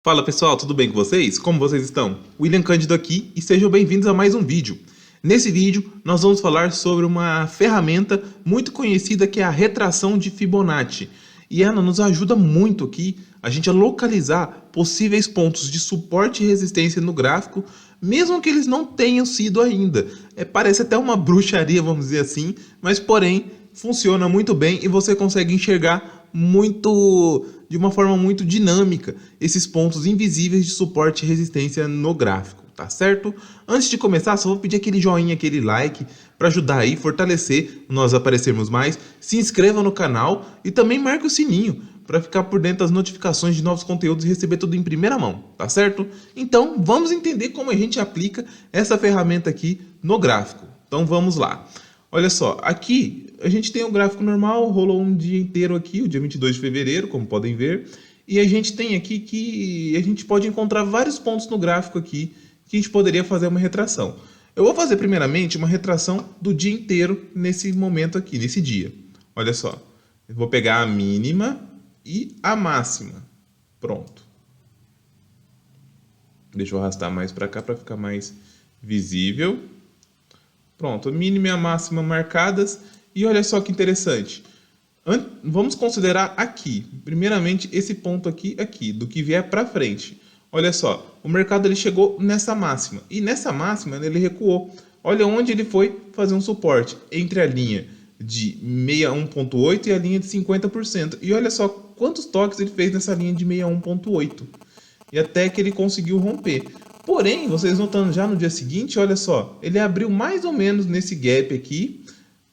Fala pessoal, tudo bem com vocês? Como vocês estão? William Cândido aqui e sejam bem-vindos a mais um vídeo. Nesse vídeo nós vamos falar sobre uma ferramenta muito conhecida que é a retração de Fibonacci. E ela nos ajuda muito aqui a gente a localizar possíveis pontos de suporte e resistência no gráfico, mesmo que eles não tenham sido ainda. Parece até uma bruxaria, vamos dizer assim, mas porém funciona muito bem e você consegue enxergar de uma forma muito dinâmica esses pontos invisíveis de suporte e resistência no gráfico, tá certo? Antes de começar, só vou pedir aquele joinha, aquele like para ajudar aí, fortalecer nós aparecermos mais. Se inscreva no canal e também marque o sininho para ficar por dentro das notificações de novos conteúdos e receber tudo em primeira mão, tá certo? Então, vamos entender como a gente aplica essa ferramenta aqui no gráfico. Então, vamos lá. Olha só, aqui a gente tem o gráfico normal, rolou um dia inteiro aqui, o dia 22 de fevereiro, como podem ver. E a gente tem aqui que a gente pode encontrar vários pontos no gráfico aqui que a gente poderia fazer uma retração. Eu vou fazer primeiramente uma retração do dia inteiro nesse momento aqui, nesse dia. Olha só, eu vou pegar a mínima e a máxima. Pronto. Deixa eu arrastar mais para cá para ficar mais visível. Pronto, a mínima e a máxima marcadas. E olha só que interessante. Vamos considerar aqui, primeiramente, esse ponto aqui, do que vier para frente. Olha só, o mercado ele chegou nessa máxima. E nessa máxima ele recuou. Olha onde ele foi fazer um suporte. Entre a linha de 61,8 e a linha de 50%. E olha só quantos toques ele fez nessa linha de 61,8. E até que ele conseguiu romper. Porém, vocês notando já no dia seguinte, olha só, ele abriu mais ou menos nesse gap aqui,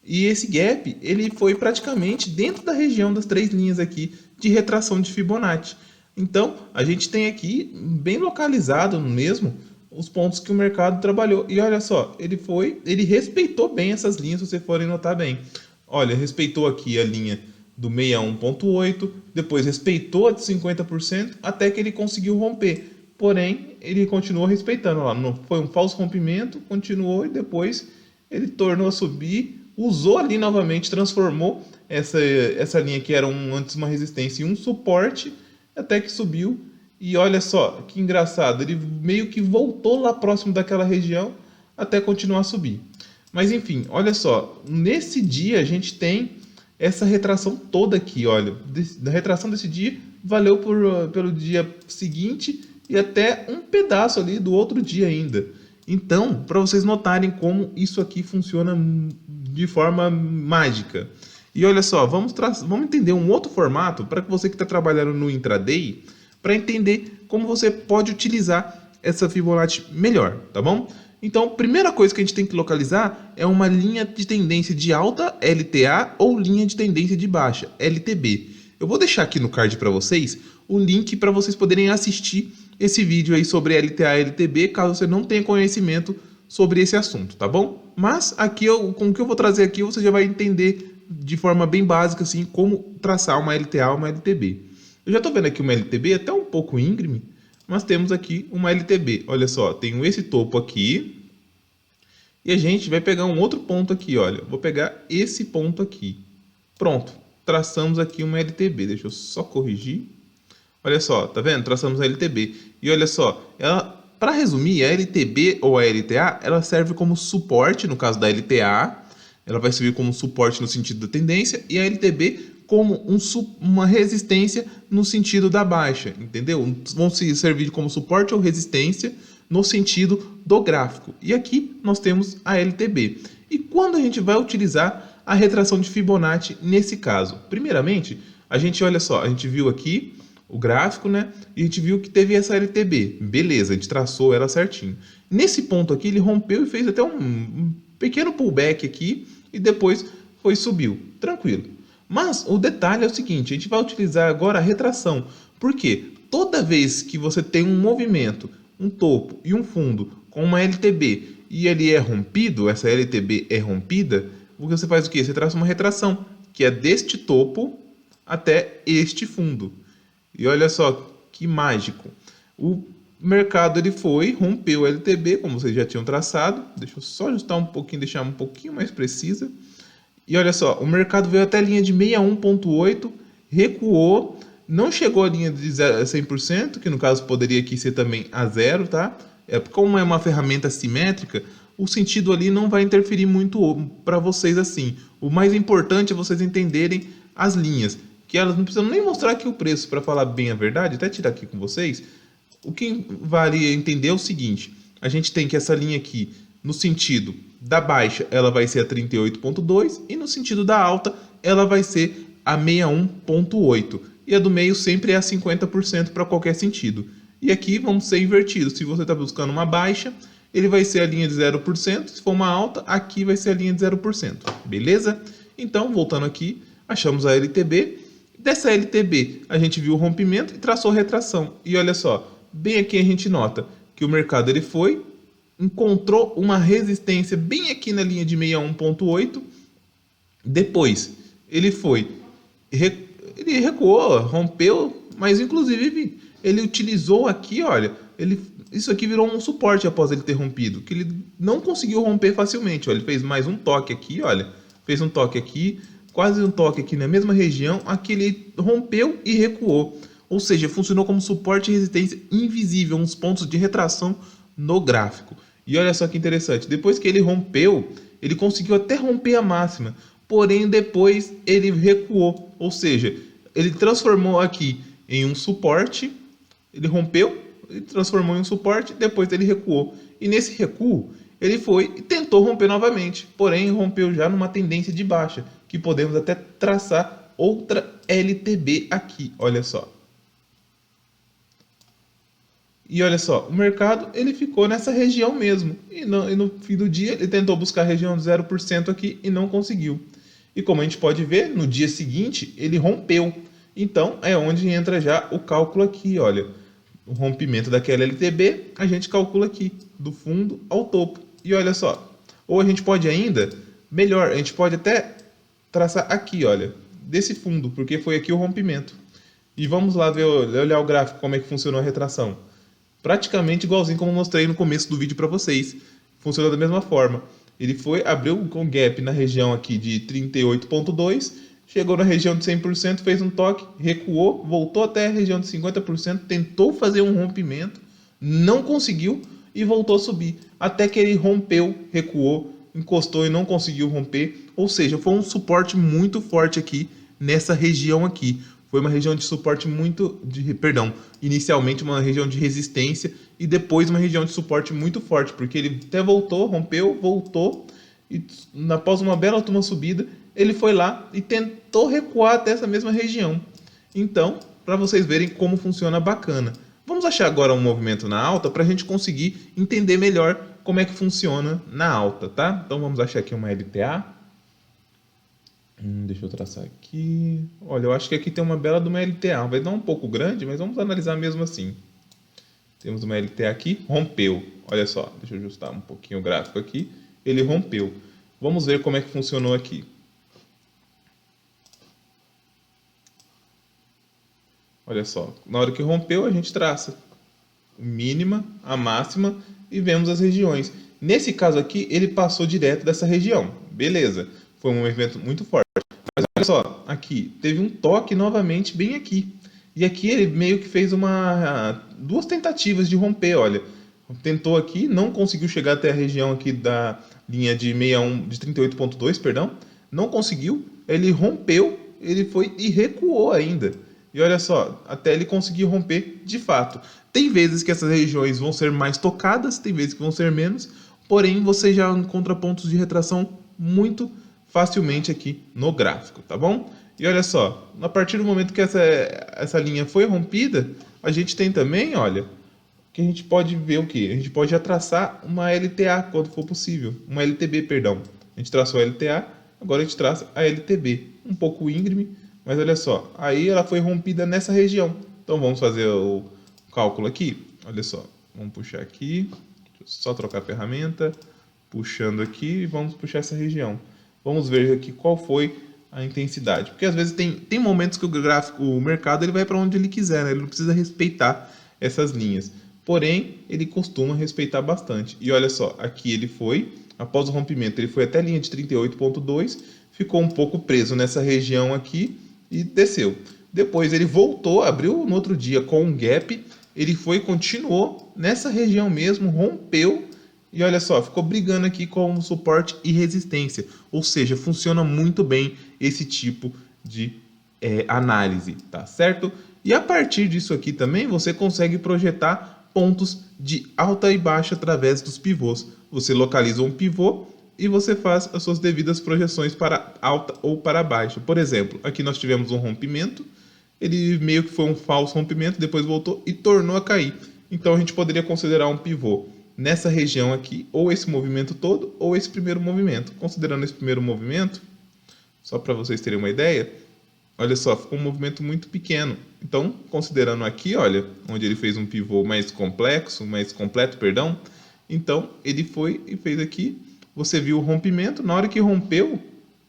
e esse gap ele foi praticamente dentro da região das três linhas aqui de retração de Fibonacci. Então, a gente tem aqui bem localizado mesmo os pontos que o mercado trabalhou. E olha só, ele respeitou bem essas linhas, se vocês forem notar bem. Olha, respeitou aqui a linha do 61,8, depois respeitou a de 50%, até que ele conseguiu romper. Porém, ele continuou respeitando lá. Não foi um falso rompimento, continuou e depois ele tornou a subir, usou ali novamente, transformou essa linha que era antes uma resistência em um suporte, até que subiu. E olha só, que engraçado, ele meio que voltou lá próximo daquela região até continuar a subir. Mas enfim, olha só, nesse dia a gente tem essa retração toda aqui, olha. Da retração desse dia valeu pelo dia seguinte e até um pedaço ali do outro dia ainda. Então, para vocês notarem como isso aqui funciona de forma mágica. E olha só, vamos entender um outro formato para que você que está trabalhando no intraday, para entender como você pode utilizar essa Fibonacci melhor, tá bom? Então, primeira coisa que a gente tem que localizar é uma linha de tendência de alta, LTA, ou linha de tendência de baixa, LTB. Eu vou deixar aqui no card para vocês o link para vocês poderem assistir esse vídeo aí sobre LTA e LTB, caso você não tenha conhecimento sobre esse assunto, tá bom? Mas aqui, com o que eu vou trazer aqui, você já vai entender de forma bem básica assim, como traçar uma LTA ou uma LTB. Eu já estou vendo aqui uma LTB até um pouco íngreme, mas temos aqui uma LTB. Olha só, tenho esse topo aqui e a gente vai pegar um outro ponto aqui, olha. Vou pegar esse ponto aqui. Pronto, traçamos aqui uma LTB. Deixa eu só corrigir. Olha só, tá vendo? Traçamos a LTB. E olha só, para resumir, a LTB ou a LTA, ela serve como suporte, no caso da LTA, ela vai servir como suporte no sentido da tendência, e a LTB como uma resistência no sentido da baixa, entendeu? Vão se servir como suporte ou resistência no sentido do gráfico. E aqui nós temos a LTB. E quando a gente vai utilizar a retração de Fibonacci nesse caso? Primeiramente, olha só, a gente viu aqui o gráfico, né? E a gente viu que teve essa LTB. Beleza, a gente traçou ela certinho. Nesse ponto aqui, ele rompeu e fez até um pequeno pullback aqui e depois subiu. Tranquilo. Mas o detalhe é o seguinte, a gente vai utilizar agora a retração. Por quê? Toda vez que você tem um movimento, um topo e um fundo com uma LTB e ele é rompido, essa LTB é rompida, você faz o quê? Você traça uma retração, que é deste topo até este fundo. E olha só que mágico. O mercado ele rompeu o LTB, como vocês já tinham traçado. Deixa eu só ajustar um pouquinho, deixar um pouquinho mais precisa. E olha só, o mercado veio até a linha de 61,8, recuou não chegou à linha de 100%, que no caso poderia aqui ser também a zero, tá? Como é uma ferramenta simétrica, o sentido ali não vai interferir muito para vocês assim. O mais importante é vocês entenderem as linhas, que elas não precisam nem mostrar aqui o preço, para falar bem a verdade, até tirar aqui com vocês. O que vale entender é o seguinte, a gente tem que essa linha aqui, no sentido da baixa, ela vai ser a 38.2 e no sentido da alta, ela vai ser a 61.8. E a do meio sempre é a 50% para qualquer sentido. E aqui vamos ser invertidos. Se você está buscando uma baixa, ele vai ser a linha de 0%. Se for uma alta, aqui vai ser a linha de 0%. Beleza? Então, voltando aqui, achamos a LTB. Dessa LTB, a gente viu o rompimento e traçou retração. E olha só, bem aqui a gente nota que o mercado ele encontrou uma resistência bem aqui na linha de 61.8. Depois, ele recuou, rompeu, mas inclusive ele utilizou aqui, olha, isso aqui virou um suporte após ele ter rompido, que ele não conseguiu romper facilmente. Olha, ele fez mais um toque aqui, olha, fez um toque aqui, quase um toque aqui na mesma região, aqui ele rompeu e recuou. Ou seja, funcionou como suporte e resistência invisível, uns pontos de retração no gráfico. E olha só que interessante, depois que ele rompeu, ele conseguiu até romper a máxima, porém depois ele recuou, ou seja, ele transformou aqui em um suporte, ele rompeu, ele transformou em um suporte, depois ele recuou. E nesse recuo, ele foi e tentou romper novamente, porém rompeu já numa tendência de baixa, que podemos até traçar outra LTB aqui, olha só. E olha só, o mercado ele ficou nessa região mesmo. E no fim do dia ele tentou buscar a região de 0% aqui e não conseguiu. E como a gente pode ver, no dia seguinte ele rompeu. Então é onde entra já o cálculo aqui, olha. O rompimento daquela LTB, a gente calcula aqui, do fundo ao topo. E olha só, ou a gente pode ainda, melhor, a gente pode até traçar aqui, olha, desse fundo, porque foi aqui o rompimento. E vamos lá ver, olhar o gráfico, como é que funcionou a retração. Praticamente igualzinho como eu mostrei no começo do vídeo para vocês. Funcionou da mesma forma. Ele abriu com gap na região aqui de 38.2, chegou na região de 100%, fez um toque, recuou, voltou até a região de 50%, tentou fazer um rompimento, não conseguiu e voltou a subir. Até que ele rompeu, recuou, encostou e não conseguiu romper. Ou seja, foi um suporte muito forte aqui nessa região aqui. Foi uma região de suporte inicialmente uma região de resistência e depois uma região de suporte muito forte, porque ele até voltou, rompeu, voltou e após uma bela última subida, ele foi lá e tentou recuar até essa mesma região. Então, para vocês verem como funciona bacana. Vamos achar agora um movimento na alta para a gente conseguir entender melhor como é que funciona na alta, tá? Então vamos achar aqui uma LTA. Deixa eu traçar aqui. Olha, eu acho que aqui tem uma bela de uma LTA. Vai dar um pouco grande, mas vamos analisar mesmo assim. Temos uma LTA aqui, rompeu. Olha só, deixa eu ajustar um pouquinho o gráfico aqui. Ele rompeu. Vamos ver como é que funcionou aqui. Olha só, na hora que rompeu, a gente traça a mínima, a máxima e vemos as regiões. Nesse caso aqui, ele passou direto dessa região. Beleza, foi um movimento muito forte. Mas olha só, aqui, teve um toque novamente bem aqui. E aqui ele meio que fez duas tentativas de romper, olha. Tentou aqui, não conseguiu chegar até a região aqui da linha de 38.2, perdão. Não conseguiu, ele rompeu, ele foi e recuou ainda. E olha só, até ele conseguir romper de fato. Tem vezes que essas regiões vão ser mais tocadas, tem vezes que vão ser menos, porém você já encontra pontos de retração muito facilmente aqui no gráfico, tá bom? E olha só, a partir do momento que essa linha foi rompida, a gente tem também, olha, que a gente pode ver o que? A gente pode já traçar uma LTA quando for possível, uma LTB, perdão. A gente traçou a LTA, agora a gente traça a LTB, um pouco íngreme, mas olha só, aí ela foi rompida nessa região. Então vamos fazer o cálculo aqui. Olha só, vamos puxar aqui, deixa eu só trocar a ferramenta, puxando aqui e vamos puxar essa região. Vamos ver aqui qual foi a intensidade, porque às vezes tem momentos que o mercado ele vai para onde ele quiser, né? Ele não precisa respeitar essas linhas. Porém, ele costuma respeitar bastante. E olha só, aqui ele foi, após o rompimento, ele foi até a linha de 38.2, ficou um pouco preso nessa região aqui e desceu. Depois ele voltou, abriu no outro dia com um gap, ele foi, continuou nessa região mesmo, rompeu e olha só, ficou brigando aqui com suporte e resistência. Ou seja, funciona muito bem esse tipo de análise, tá certo? E a partir disso aqui também você consegue projetar pontos de alta e baixa através dos pivôs. Você localiza um pivô e você faz as suas devidas projeções para alta ou para baixa. Por exemplo, aqui nós tivemos um rompimento, ele meio que foi um falso rompimento, depois voltou e tornou a cair. Então a gente poderia considerar um pivô nessa região aqui, ou esse movimento todo, ou esse primeiro movimento. Considerando esse primeiro movimento, só para vocês terem uma ideia, olha só, ficou um movimento muito pequeno. Então, considerando aqui, olha, onde ele fez um pivô mais complexo, mais completo, perdão, então ele foi e fez aqui, você viu o rompimento, na hora que rompeu,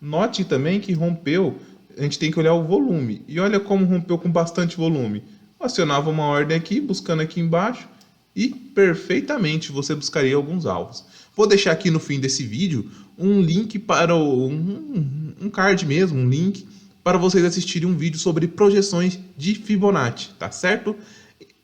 note também que rompeu, a gente tem que olhar o volume. E olha como rompeu com bastante volume. Acionava uma ordem aqui, buscando aqui embaixo, e perfeitamente você buscaria alguns alvos. Vou deixar aqui no fim desse vídeo um link para um card mesmo, um link para vocês assistirem um vídeo sobre projeções de Fibonacci, tá certo?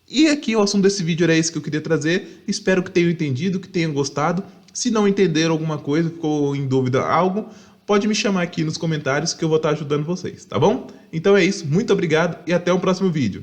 E aqui o assunto desse vídeo era esse que eu queria trazer. Espero que tenham entendido, que tenham gostado. Se não entenderam alguma coisa, ficou em dúvida algo, pode me chamar aqui nos comentários que eu vou estar ajudando vocês, tá bom? Então é isso, muito obrigado e até o próximo vídeo.